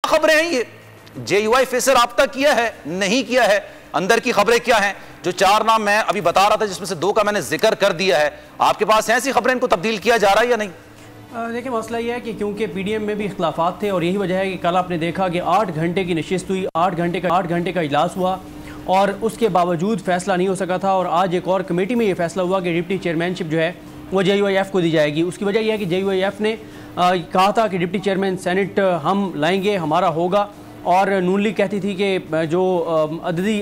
खबरें हैं ये? JUIF से राब्ता किया है, नहीं किया है? अंदर की खबरें क्या हैं? जो 4 नाम मैं अभी बता रहा था जिसमें से 2 का मैंने जिक्र कर दिया है, आपके पास ऐसी खबरें, इनको तब्दील किया जा रहा है या नहीं? देखिए, मसला ये है कि क्योंकि PDM में भी इख्तलाफात थे और यही वजह है कि कल आपने देखा कि 8 घंटे की नशिस्त हुई, 8 घंटे का इजलास हुआ और उसके बावजूद फैसला नहीं हो सका था। और आज एक और कमेटी में ये फैसला हुआ कि डिप्टी चेयरमैनशिप जो है वो JUIF को दी जाएगी। उसकी वजह यह है कि JUIF ने कहा था कि डिप्टी चेयरमैन सेनेट हम लाएंगे, हमारा होगा। और नून लीग कहती थी कि जो अददी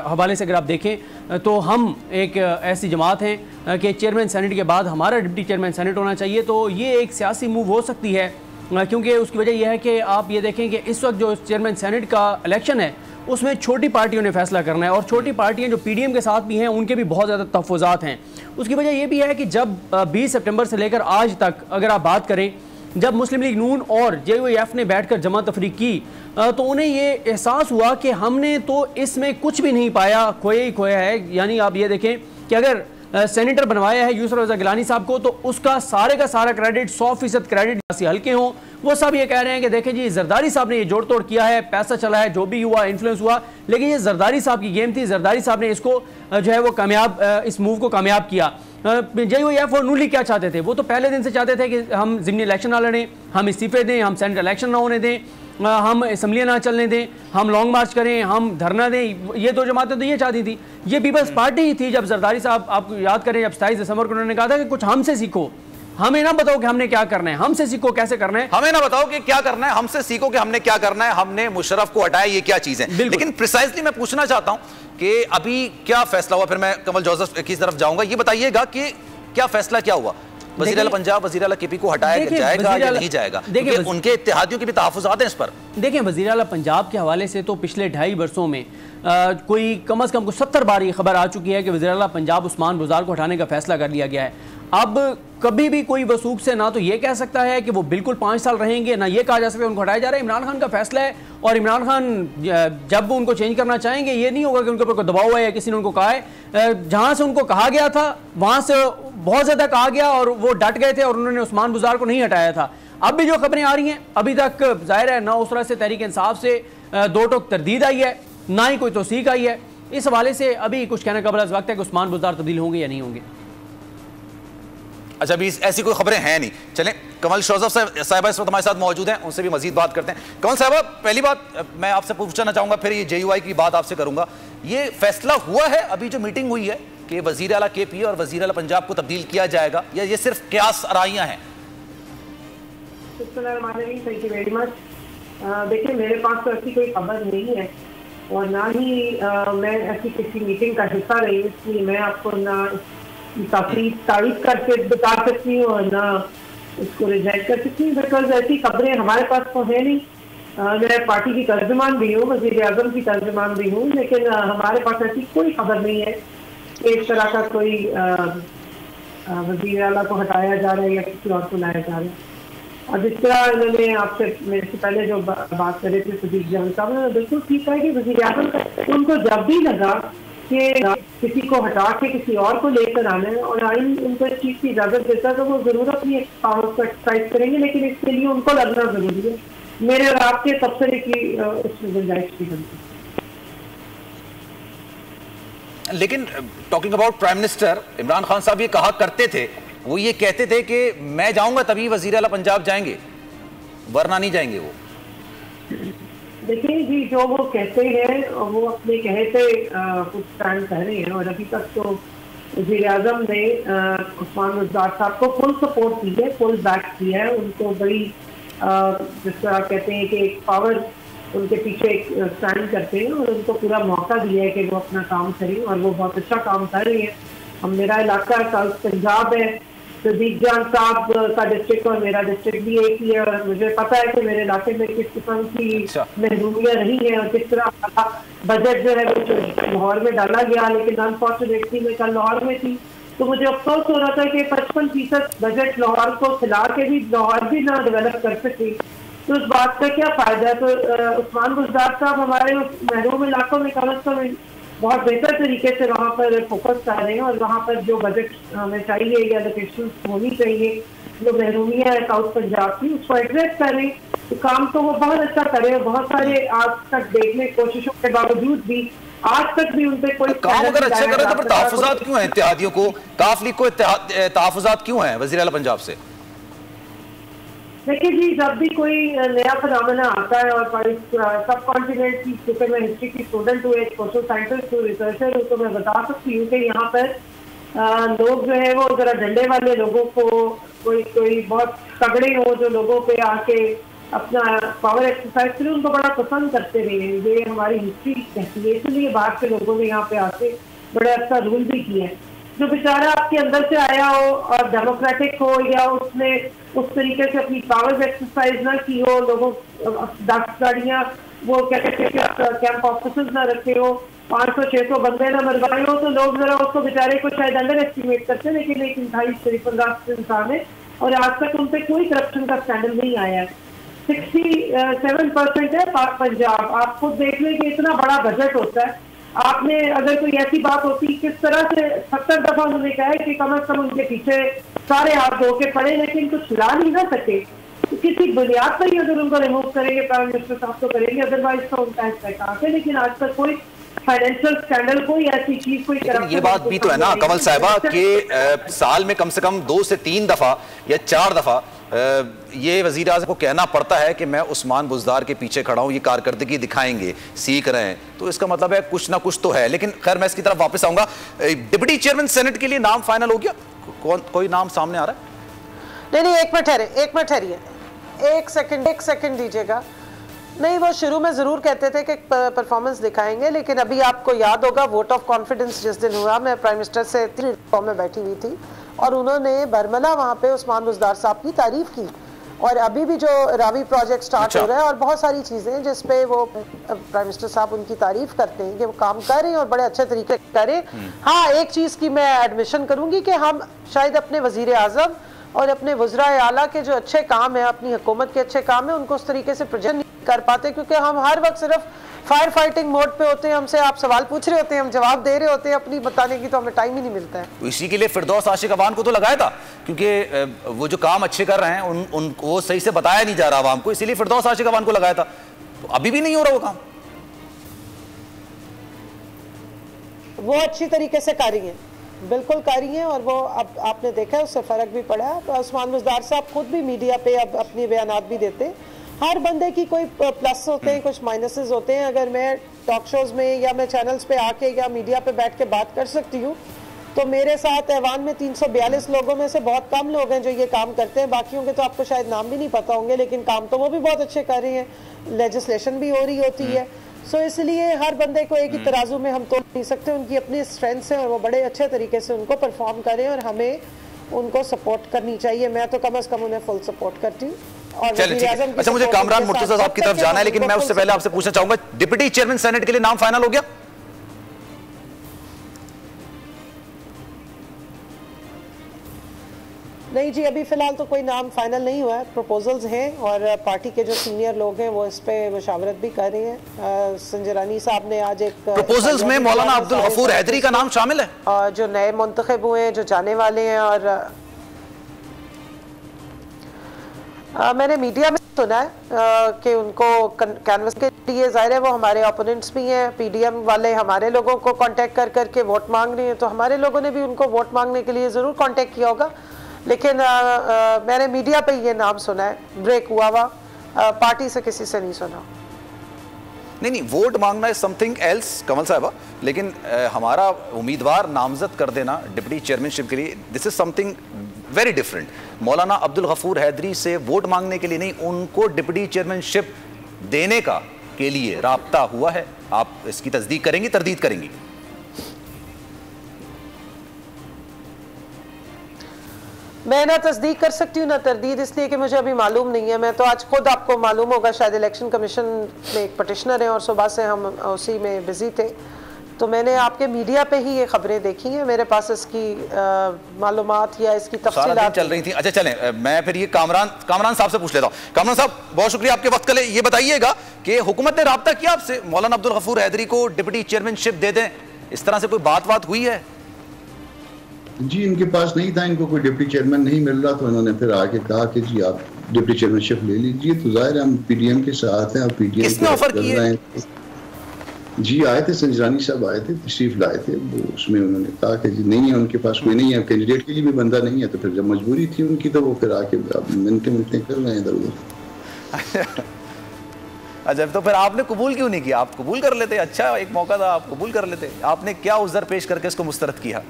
हवाले से अगर आप देखें तो हम एक ऐसी जमात हैं कि चेयरमैन सेनेट के बाद हमारा डिप्टी चेयरमैन सेनेट होना चाहिए। तो ये एक सियासी मूव हो सकती है, क्योंकि उसकी वजह यह है कि आप ये देखें कि इस वक्त जो चेयरमैन सेनेट का इलेक्शन है उसमें छोटी पार्टियों ने फैसला करना है, और छोटी पार्टियां जो PDM के साथ भी हैं उनके भी बहुत ज़्यादा तहफ़्फ़ुज़ात हैं। उसकी वजह यह भी है कि जब 20 सितंबर से लेकर आज तक अगर आप बात करें, जब मुस्लिम लीग नून और JUIF ने बैठकर जमा तफरीक की तो उन्हें ये एहसास हुआ कि हमने तो इसमें कुछ भी नहीं पाया, खोया ही खोया है। यानी आप ये देखें कि अगर सेनेटर बनवाया है यूसुफ रज़ा गिलानी साहब को, तो उसका सारे का सारा क्रेडिट 100% क्रेडिट हल्के हों, वो सब ये कह रहे हैं कि देखें जी जरदारी साहब ने ये जोड़ तोड़ किया है, पैसा चला है, जो भी हुआ इन्फ्लुएंस हुआ, लेकिन ये जरदारी साहब की गेम थी। जरदारी साहब ने इसको जो है वो कामयाब, इस मूव को कामयाब किया। JUIF और नून लीग क्या चाहते थे? वो तो पहले दिन से चाहते थे कि हम ज़िमनी इलेक्शन ना लड़ें, हम इस्तीफे दें, हम सेनेट इलेक्शन ना होने दें, हम असम्बलियाँ ना चलने दें, हम लॉन्ग मार्च करें, हम धरना दें। ये 2 जमातें तो ये चाहती थी। ये पीपल्स पार्टी ही थी जब जरदारी साहब, आप याद करें, जब 27 दिसंबर को उन्होंने कहा था कि कुछ हमसे सीखो, हमें ना बताओ कि हमने क्या करना है, हमसे सीखो कैसे करना है, हमें ना बताओ कि क्या करना है, हमसे सीखो कि हमने क्या करना है, हमने मुशर्रफ को हटाया, ये क्या चीज है। लेकिन प्रिसाइजली मैं पूछना चाहता हूं कि अभी क्या फैसला हुआ, फिर मैं कमल जोसेफ की तरफ जाऊंगा। ये बताइएगा कि क्या फैसला क्या हुआ? वज़ीर आला पंजाब, वज़ीर आला KP को हटाया जाएगा या नहीं जाएगा? देखिए उनके इत्तेहादियों के भी तहफ़्फ़ुज़ात हैं इस पर। देखिए, वज़ीर आला पंजाब के हवाले से तो पिछले 2.5 वर्षों में कोई कम अज़ कम को 70 बार ये खबर आ चुकी है कि वज़ीर आला पंजाब उस्मान बुज़दार को हटाने का फैसला कर लिया गया है। अब कभी भी कोई वसूख से ना तो ये कह सकता है कि वो बिल्कुल 5 साल रहेंगे, ना ये कहा जा सकता है उनको हटाया जा रहा है। इमरान खान का फैसला है और इमरान खान जब उनको चेंज करना चाहेंगे, ये नहीं होगा कि उनके ऊपर कोई दबाव है या किसी ने उनको कहा है। जहाँ से उनको कहा गया था वहाँ से बहुत ज़्यादा कहा गया और वो डट गए थे और उन्होंने उस्मान बुज़दार को नहीं हटाया था। अब भी जो खबरें आ रही हैं, अभी तक जाहिर है ना उस तरह से तहरीक इंसाफ से 2 टोक तरदीद आई है, ना ही कोई तौसीक आई है। इस हवाले से अभी कुछ कहने का बड़ा वक्त है कि उस्मान बुज़दार तब्दील होंगे या नहीं होंगे। अच्छा, अभी ऐसी कोई खबरें हैं नहीं। चलें, कमल जोसेफ साहब इस वक्त हमारे साथ मौजूद हैं, उनसे भी मजीद बात करते हैं। कमल साहब, पहली बात मैं आपसे पूछना चाहूंगा, फिर ये JUI की बात आपसे करूंगा। ये फैसला हुआ है अभी जो मीटिंग हुई है कि वज़ीर आला KP और वज़ीर आला पंजाब को तब्दील किया जाएगा, या ये सिर्फ क्यास आराइयां हैं? देखिए, मेरे पास तो ऐसी कोई खबर नहीं है और ना ही मैं ऐसी किसी मीटिंग का हिस्सा रही हूँ, इसलिए मैं आपको ना काफी तारीफ करके बता सकती हूँ और ना उसको रिजेक्ट कर सकती हूँ, बिकॉज ऐसी खबरें हमारे पास तो है नहीं। मैं पार्टी की तर्जुमान भी हूँ, वज़ीर आज़म की तर्जुमान भी हूँ, लेकिन हमारे पास ऐसी कोई खबर नहीं है कि इस तरह का कोई वज़ीर आला को हटाया जा रहा है या किसी और को लाया जा रहा है। और जिस तरह इन्होंने आपसे मेरे से पहले जो बात कर रहे थे सदीक जान साहब ने बिल्कुल ठीक कहा कि वज़ीर आज़म का उनको जब भी लगा कि किसी को हटा के किसी और को लेकर आना है और आइन उनको इस चीज़ की इजाज़त देता है तो वो ज़रूर अपनी पावर को एक्सरसाइज करेंगे, लेकिन इसके लिए उनको लगना ज़रूरी है। मेरे और आपके तबसरे की उसमें गुंजाइश भी बनती है। लेकिन talking about prime minister Imran Khan साहब ये कहा करते थे, वो ये कहते थे कि मैं जाऊंगा तभी वज़ीर आला पंजाब जाएंगे, वरना नहीं जाएंगे वो। देखिए जी, जो वो कहते हैं वो अपने कहे से कुछ स्टैंड कर रहे हैं और अभी तक तो वज़ीर आज़म ने उस्मान बुज़दार साहब को फुल सपोर्ट की है, फुल बैक किया है, उनको बड़ी जिस तरह कहते हैं कि एक पावर उनके पीछे एक स्टैंड करते हैं और उनको पूरा मौका दिया है कि वो अपना काम करें और वो बहुत अच्छा काम कर रही है। हम मेरा इलाका साउथ पंजाब है, सदीक जान साहब का डिस्ट्रिक्ट और मेरा डिस्ट्रिक्ट भी एक ही है और मुझे पता है कि मेरे इलाके में किस किस्म की महरूमियाँ रही हैं और किस तरह बजट जो है वो लाहौर में डाला गया, लेकिन अनफॉर्चुनेटली मैं कल लाहौर में थी तो मुझे अफसोस हो रहा था कि 55% बजट लाहौर को खिला के भी लाहौर भी ना डेवलप कर सके, तो उस बात का क्या फायदा। तो उस्मान बुज़दार साहब हमारे महरूम इलाकों में कम अज कम बहुत बेहतर तरीके से वहाँ पर फोकस कर रहे हैं और वहाँ पर जो बजट हमें चाहिए या लोकेशन होनी चाहिए जो महरूमियाँ है साउथ पंजाब की उसको एड्रेस कर रहे हैं। तो काम तो वो बहुत अच्छा करे, बहुत सारे आज तक देखने कोशिशों के बावजूद भी आज तक भी उन पे कोई काम अगर अच्छा करे तो फिर तहफुजात क्यों है इत्तेहादियों को, काफ लीग को तहफुजात क्यों है वज़ीर आला पंजाब से? देखिए जी, जब भी कोई नया फिनोमेना आता है और सब कॉन्टिनेंट की, क्योंकि मैं हिस्ट्री की स्टूडेंट हूँ, एक सोशल साइंटिस्ट हूँ, रिसर्चर हूँ, तो मैं बता सकती हूँ कि यहाँ पर लोग जो है वो जरा डंडे वाले लोगों को, कोई बहुत तगड़े हो जो लोगों पे आके अपना पावर एक्सरसाइज करें, उनको बड़ा पसंद करते रहे हैं। ये हमारी हिस्ट्री कहती है, इसलिए बाहर के लोगों ने यहाँ पे आके बड़े अच्छा रूल भी किए हैं। जो बेचारा आपके अंदर से आया हो और डेमोक्रेटिक हो, या उसने उस तरीके से अपनी पावर एक्सरसाइज ना की हो, लोगों 10 गाड़ियाँ वो क्या कहते हैं कैंप ऑफिसर्स ना रखे हो, 500-600 बंदे ना मरवाए हो, तो लोग जरा उसको बेचारे को शायद अंडर एस्टिमेट करते हैं। लेकिन एक 28-15 इंसान है और आज तक उन पर कोई करप्शन का स्कैंडल नहीं आया है। 67% है पंजाब। आप खुद देख लें कि इतना बड़ा बजट होता है, आपने अगर कोई ऐसी बात होती, किस तरह से 70 दफा उन्होंने कहा है कि कम से कम उनके पीछे सारे हाथ धो के पड़े, लेकिन कुछ ला नहीं ना सके। तो किसी बुनियाद पर ही अगर उनको रिमूव करेंगे प्राइम मिनिस्टर साहब तो करेंगे, अदरवाइज तो उनका इस्तेकाफ है। लेकिन आज तक कोई फाइनेंशियल स्कैंडल, कोई ऐसी चीज, कोई ये बात भी तो है ना कमल साहिबा कि साल में कम से कम 2 से 3 दफा या 4 दफा ये वज़ीर आज़म को कहना पड़ता है कि मैं उस्मान बुज़दार के पीछे खड़ा हूँ, ये कारकर्दगी दिखाएंगे, सीख रहे हैं, तो इसका मतलब है कुछ ना कुछ तो है। लेकिन खैर मैं इसकी तरफ वापस आऊंगा। डिप्टी चेयरमैन सेनेट के लिए नाम फाइनल हो गया? कोई नाम सामने आ रहा है? नहीं, एक मिनट ठहरिए, एक सेकंड दीजिएगा। नहीं, वो शुरू में जरूर कहते थे कि परफॉर्मेंस दिखाएंगे, लेकिन अभी आपको याद होगा वोट ऑफ कॉन्फिडेंस जिस दिन हुआ, मैं प्राइम मिनिस्टर से फॉर्म में बैठी हुई थी और उन्होंने बरमला वहाँ पे उस्मान बुज़दार साहब की तारीफ की। और अभी भी जो रावी प्रोजेक्ट स्टार्ट हो रहा है और बहुत सारी चीज़ें जिस पे वो प्राइम मिनिस्टर साहब उनकी तारीफ करते हैं कि वो काम कर रहे हैं और बड़े अच्छे तरीके करें। हाँ, एक चीज़ की मैं एडमिशन करूँगी कि हम शायद अपने वज़ीर आज़म और अपने वज़राए आला के जो अच्छे काम है, अपनी हुकूमत के अच्छे काम है, उनको उस तरीके से प्रेजेंट नहीं कर पाते, क्योंकि हम हर वक्त सिर्फ फायर फाइटिंग मोड पे होते हैं। हमसे आप सवाल पूछ रहे होते हैं, हम जवाब दे रहे होते हैं, अपनी बताने की तो हमें टाइम ही नहीं मिलता है। तो इसी के लिए फिरदौस आशिक अवान को तो लगाया था, क्योंकि वो जो काम अच्छे कर रहे हैं उनको वो सही से बताया नहीं जा रहा आवाम को, इसीलिए फिरदौस आशिक अवान को लगाया था। तो अभी भी नहीं हो रहा वो काम। वो अच्छी तरीके से कर रही है, बिल्कुल कर रही है, और वो अब आपने देखा है उससे फर्क भी पड़ा है। उस्मान बुज़दार साहब खुद भी मीडिया पे अब अपनी बयानात भी देते हैं। हर बंदे की कोई प्लस होते हैं, कुछ माइनसेस होते हैं। अगर मैं टॉक शोज में या मैं चैनल्स पे आके या मीडिया पे बैठ के बात कर सकती हूँ, तो मेरे साथ ऐवान में 342 लोगों में से बहुत कम लोग हैं जो ये काम करते हैं। बाकियों के तो आपको शायद नाम भी नहीं पता होंगे, लेकिन काम तो वो भी बहुत अच्छे कर रहे हैं, लेजिस्लेशन भी हो रही होती है। सो इसलिए हर बंदे को एक ही तराजू में हम तो नहीं सकते, उनकी अपनी स्ट्रेंथ्स हैं और वो बड़े अच्छे तरीके से उनको परफॉर्म करें और हमें उनको सपोर्ट करनी चाहिए। मैं तो कम से कम उन्हें फुल सपोर्ट करती हूँ। अच्छा, मुझे कामरान मुर्तज़ा साहब की तरफ जाना है, लेकिन मैं उससे पहले आपसे पूछना चाहूंगा, डिप्टी चेयरमैन सेनेट के लिए नाम फाइनल हो गया? नहीं जी, अभी फिलहाल तो कोई नाम फाइनल नहीं हुआ है। प्रपोजल्स हैं और पार्टी के जो सीनियर लोग हैं वो इस पे मुशावरत भी कर रहे हैं। संजरानी साहब ने आज एक प्रपोजल्स में मौलाना अब्दुल गफूर हैदरी का नाम शामिल है, और जो नए मुंतखब हुए हैं, जो जाने वाले हैं। और मैंने मीडिया में सुना है कि उनको कैनवस के लिए, जाहिर है वो हमारे ओपोनेंट्स भी हैं, पीडीएम वाले हमारे लोगों को कांटेक्ट कर करके वोट मांग रहे हैं, तो हमारे लोगों ने भी उनको वोट मांगने के लिए ज़रूर कांटेक्ट किया होगा। लेकिन मैंने मीडिया पे ये नाम सुना है, ब्रेक हुआ पार्टी से किसी से नहीं सुना। नहीं, वोट मांगना इज समथिंग एल्स कमल साहबा, लेकिन हमारा उम्मीदवार नामजद कर देना डिप्टी चेयरमैनशिप के लिए, this is something very different. मौलाना अब्दुल गफूर हैदरी से वोट मांगने के लिए नहीं, उनको डिप्टी चेयरमैनशिप देने का के लिए राब्ता हुआ है। आप इसकी तस्दीक करेंगी, तरदीद करेंगी? मैं ना तस्दीक कर सकती हूँ ना तरदीद, इसलिए कि मुझे अभी मालूम नहीं है। मैं तो आज खुद, आपको मालूम होगा शायद, इलेक्शन कमीशन में एक पटिशनर हैं और सुबह से हम उसी में बिजी थे, तो मैंने आपके मीडिया पे ही ये खबरें देखी हैं। मेरे पास इसकी मालूमात या इसकी तफसीलात चल रही थी। अच्छा चलें, मैं फिर ये कामरान साहब से पूछ लेता हूँ। कामरान साहब, बहुत शुक्रिया आपके वक्त के लिए। ये बताइएगा कि हुकूमत ने राब्ता किया आपसे, मौलाना अब्दुल गफूर हैदरी को डिप्टी चेयरमैनशिप दे दें, इस तरह से कोई बात हुई है? जी, इनके पास नहीं था, इनको कोई डिप्टी चेयरमैन नहीं मिल रहा, तो इन्होंने फिर आके कहा कि जी आप डिप्टी चेयरमैनशिप ले लीजिए। तो जाहिर है हम पीडीएम के साथ हैं, अब पीडीएम किसने ऑफर किया? जी आए थे, संजरानी साहब आए थे, तशरीफ लाए थे। वो उसमें उन्होंने कहा कि जी नहीं है उनके पास कोई नहीं है, कैंडिडेट के लिए भी बंदा नहीं है। तो फिर जब मजबूरी थी उनकी तो वो फिर आके मिनटें कर रहे हैं इधर उधर। अच्छा, तो फिर आपने कबूल क्यों नहीं किया? आप कबूल कर लेते, अच्छा एक मौका था, आप कबूल कर लेते। आपने क्या उज़र पेश करके इसको मुस्तरद किया?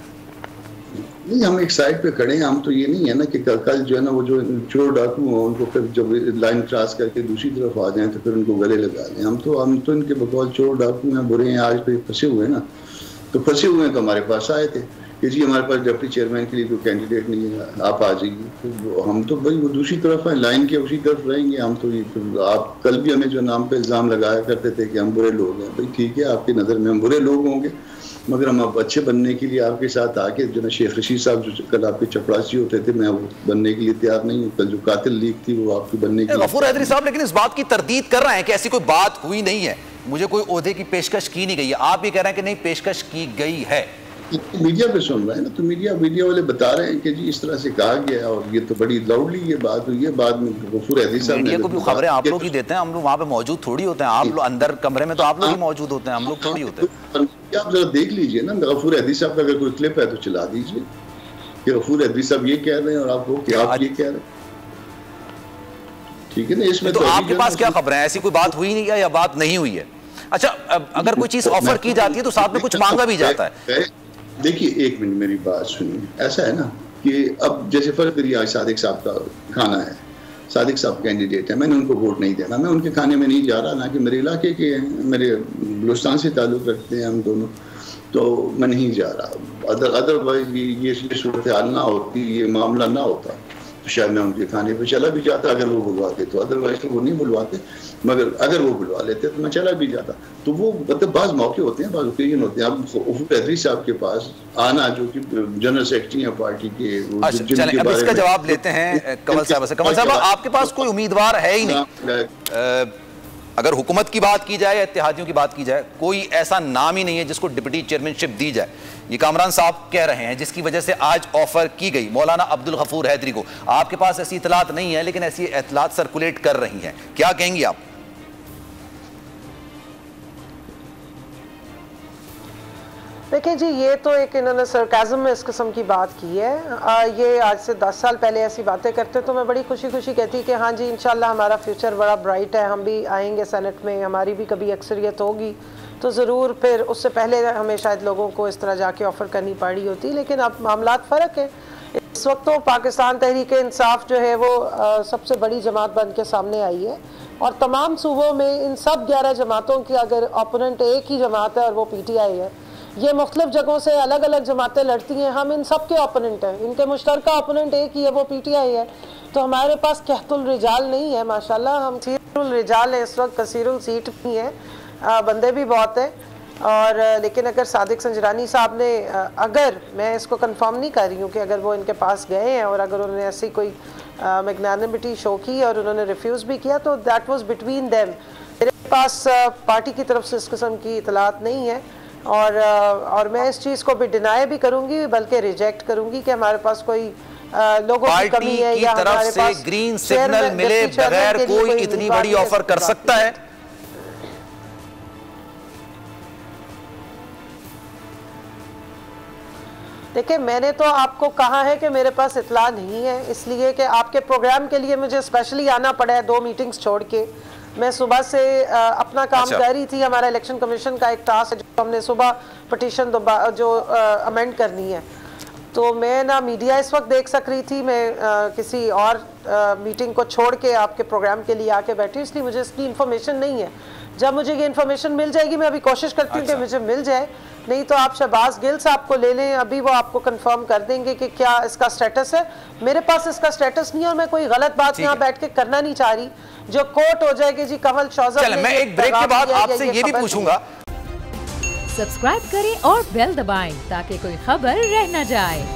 नहीं, हम एक साइड पे खड़े हैं। हम तो ये नहीं है ना कि कल जो है ना वो जो चोर डाकू हो उनको फिर जब लाइन क्रॉस करके दूसरी तरफ आ जाएं तो फिर उनको गले लगा लें। हम तो इनके बकौल चोर डाकू हैं, बुरे हैं, आज पे फंसे हुए हैं ना। तो फंसे हुए हैं तो हमारे पास आए थे कि जी हमारे पास डिप्टी चेयरमैन के लिए कोई कैंडिडेट नहीं है, आप आ जाइए। तो हम तो भाई वो दूसरी तरफ है, लाइन के उसी तरफ रहेंगे हम तो। ये आप कल भी हमें जो नाम पे इल्ज़ाम लगाया करते थे कि हम बुरे लोग हैं, भाई ठीक है आपकी नज़र में हम बुरे लोग होंगे, मगर हम अब अच्छे बनने के लिए आपके साथ आके जो ना शेख रशीद साहब जो कल आपके चपरासी होते थे, मैं वो बनने के लिए तैयार नहीं हूँ। कल जो कातिल लीक थी वो आपकी बनने के लिए। गफूर हैदरी साहब लेकिन इस बात की तरदीद कर रहे हैं कि ऐसी कोई बात हुई नहीं है, मुझे कोई ओहदे की पेशकश की नहीं गई है। आप ये कह रहे हैं कि नहीं पेशकश की गई है। मीडिया पे सुन रहे हैं ना, तो मीडिया वाले बता रहे हैं कि जी इस तरह से कहा गया और ये तो बड़ी लाउडली ये बात हुई है। बाद में गफूर हैदरी साहब मीडिया को भी खबरें आप लोग ही देते हैं, हम लोग वहाँ पे मौजूद थोड़ी होते हैं। आप लोग अंदर कमरे में तो आप लोग ही मौजूद होते हैं, हम लोग थोड़ी होते हैं। आप जरा देख लीजिए ना, गफूर हैदरी साहब का अगर कोई क्लिप है तो चला दीजिए कि गफूर हैदरी साहब ये कह रहे हैं और आप वो कि आप ये कह रहे हैं, ठीक है ना। इसमें तो आपके पास क्या खबर है? ऐसी कोई बात हुई नहीं है या बात नहीं हुई है? अच्छा, अगर कोई चीज ऑफर की जाती है तो साथ में कुछ मांगा भी जाता है। देखिए एक मिनट मेरी बात सुनिए। ऐसा है ना कि अब जैसे फर्ज करिए आज सादिक साहब का खाना है, सादिक साहब कैंडिडेट है, मैंने उनको वोट नहीं देना, मैं उनके खाने में नहीं जा रहा, ना कि मेरे इलाके के मेरे बलूचिस्तान से ताल्लुक़ रखते हैं हम दोनों, तो मैं नहीं जा रहा। अदरवाइज ये सूरत हाल ना होती, ये मामला ना होता तो शायद मैं उनके खाने पे चला भी जाता अगर वो बुलवाते तो। अदरवाइज तो वो नहीं बुलवाते, मगर अगर वो बुलवा लेते तो मैं चला भी जाता। तो वो मतलब बाज़ मौके होते हैं, बाज़ ओकेजन होते हैं। अब गफूर हैदरी साहब के पास आना जो कि जनरल सेक्रेटरी हैं पार्टी के, चलें अब इसका जवाब लेते हैं कमल साहब से। कमल साहब आपके पास कोई उम्मीदवार है ही नहीं, अगर हुकूमत की बात की जाए या इत्तेहादियों की बात की जाए, कोई ऐसा नाम ही नहीं है जिसको डिप्टी चेयरमैनशिप दी जाए। ये कामरान साहब कह रहे हैं, जिसकी वजह से आज ऑफर की गई मौलाना अब्दुल गफूर हैदरी को। आपके पास ऐसी इतलात नहीं है, लेकिन ऐसी इतलात सर्कुलेट कर रही हैं, क्या कहेंगी आप? देखिए जी, ये तो एक इन्होंने सरकाज़म में इस किस्म की बात की है। ये आज से 10 साल पहले ऐसी बातें करते तो मैं बड़ी खुशी खुशी कहती कि हाँ जी इंशाल्लाह हमारा फ्यूचर बड़ा ब्राइट है, हम भी आएंगे सेनेट में, हमारी भी कभी अक्सरियत होगी तो ज़रूर। फिर उससे पहले हमें शायद लोगों को इस तरह जाके ऑफ़र करनी पड़ी होती, लेकिन अब मामलात फ़र्क है। इस वक्त तो पाकिस्तान तहरीक इंसाफ जो है वो सबसे बड़ी जमात बन के सामने आई है, और तमाम सूबों में इन सब 11 जमातों की अगर ओपोनेंट एक ही जमात है और वो PTI है। ये मुख्तलिफ जगहों से अलग अलग जमातें लड़ती हैं, हम इन सब के ओपोनेंट हैं, इनके मुश्तरका ओपोनेंट एक ही है, वो PTI है। तो हमारे पास कहतुल रिजाल नहीं है माशाल्लाह, हम कसीरुल रिजाल है इस वक्त, कसीरुल सीट नहीं है, बंदे भी बहुत हैं। और लेकिन अगर सादिक संजरानी साहब ने, अगर मैं इसको कंफर्म नहीं कर रही हूँ कि अगर वो इनके पास गए हैं और अगर उन्होंने ऐसी कोई मैग्नानिमिटी शो की और उन्होंने रिफ्यूज़ भी किया तो दैट वाज बिटवीन देम। मेरे पास पार्टी की तरफ से इस किस्म की इतलात नहीं है, और मैं इस चीज़ को भी डिनाई भी करूँगी बल्कि रिजेक्ट करूँगी कि हमारे पास कोई लोगों की कमी है या हमारे पास ग्रीन सिग्नल मिले बगैर कोई इतनी बड़ी ऑफर कर सकता है। देखिए मैंने तो आपको कहा है कि मेरे पास इतला नहीं है, इसलिए कि आपके प्रोग्राम के लिए मुझे स्पेशली आना पड़ा है 2 मीटिंग्स छोड़ के। मैं सुबह से अपना काम कर रही थी, हमारा इलेक्शन कमीशन का एक टास्क है जो हमने सुबह पटिशन जो अमेंड करनी है, तो मैं ना मीडिया इस वक्त देख सक रही थी, मैं किसी और मीटिंग को छोड़ के आपके प्रोग्राम के लिए आके बैठी, इसलिए मुझे इसकी इन्फॉर्मेशन नहीं है। जब मुझे ये इन्फॉर्मेशन मिल जाएगी, मैं अभी कोशिश करती हूँ कि मुझे मिल जाए, नहीं तो आप शहबाज गिल साहब को ले लें, अभी वो आपको कंफर्म कर देंगे कि क्या इसका स्टेटस है। मेरे पास इसका स्टेटस नहीं है और मैं कोई गलत बात यहाँ बैठ के करना नहीं चाह रही जो कोर्ट हो जाएगी जी कमल शौजत। मैं एक ब्रेक के बाद आपसे ये भी पूछूंगा। सब्सक्राइब करें और बेल दबाएं ताकि कोई खबर रह न जाए।